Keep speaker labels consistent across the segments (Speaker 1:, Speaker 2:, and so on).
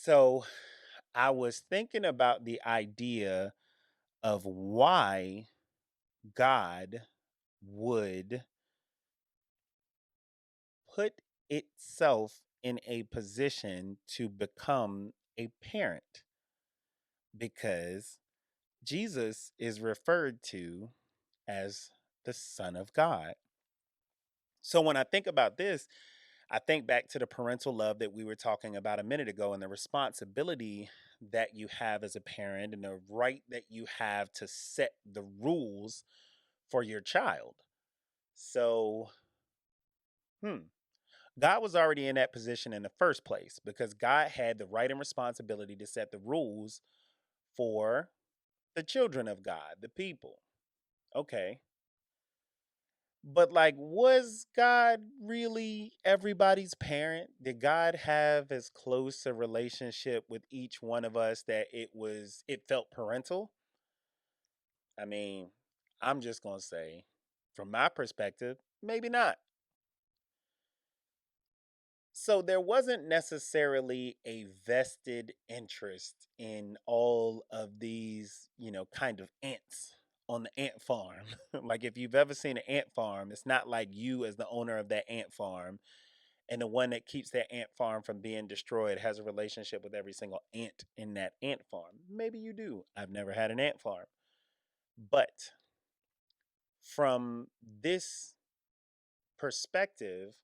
Speaker 1: So I was thinking about the idea of why God would put itself in a position to become a parent because Jesus is referred to as the Son of God. So when I think about this, I think back to the parental love that we were talking about a minute ago and the responsibility that you have as a parent and the right that you have to set the rules for your child. So, hmm, God was already in that position in the first place because God had the right and responsibility to set the rules for the children of God, the people. Okay. But like, was God really everybody's parent? Did God have as close a relationship with each one of us that it felt parental? I mean, I'm just gonna say, from my perspective, maybe not. So there wasn't necessarily a vested interest in all of these, kind of ants on the ant farm. Like if you've ever seen an ant farm, it's not like you as the owner of that ant farm and the one that keeps that ant farm from being destroyed has a relationship with every single ant in that ant farm. Maybe you do. I've never had an ant farm. But from this perspective,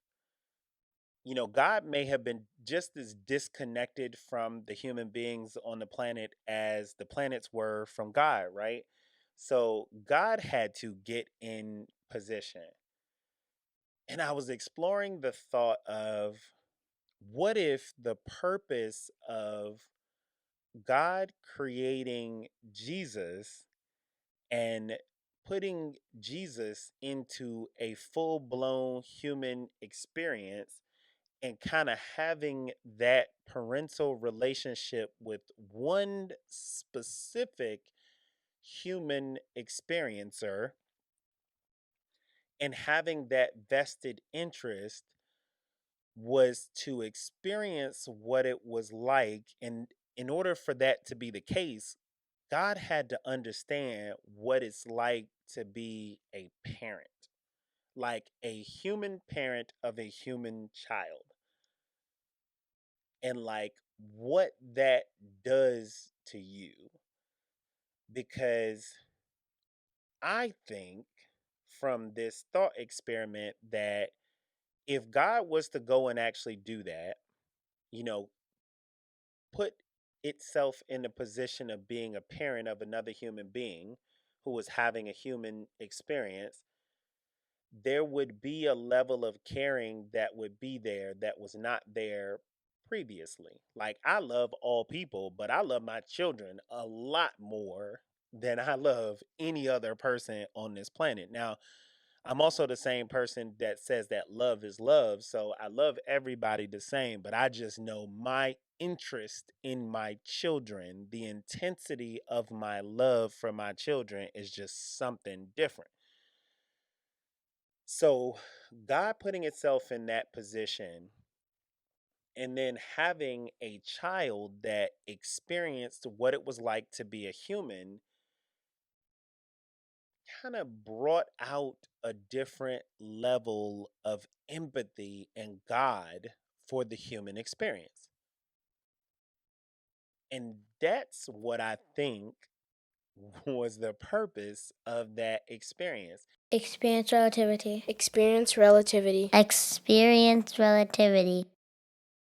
Speaker 1: God may have been just as disconnected from the human beings on the planet as the planets were from God, right? So God had to get in position. And I was exploring the thought of what if the purpose of God creating Jesus and putting Jesus into a full blown human experience and kind of having that parental relationship with one specific human experiencer and having that vested interest was to experience what it was like. And in order for that to be the case, God had to understand what it's like to be a parent, like a human parent of a human child, and like what that does to you. Because I think from this thought experiment that if God was to go and actually do that, you know, put itself in the position of being a parent of another human being who was having a human experience, there would be a level of caring that would be there that was not there previously. Like, I love all people, but I love my children a lot more than I love any other person on this planet. Now, I'm also the same person that says that love is love. So I love everybody the same, but I just know my interest in my children, the intensity of my love for my children is just something different. So God putting itself in that position and then having a child that experienced what it was like to be a human kind of brought out a different level of empathy and God for the human experience. And that's what I think was the purpose of that experience.
Speaker 2: Experience relativity.
Speaker 3: Experience relativity.
Speaker 4: Experience relativity.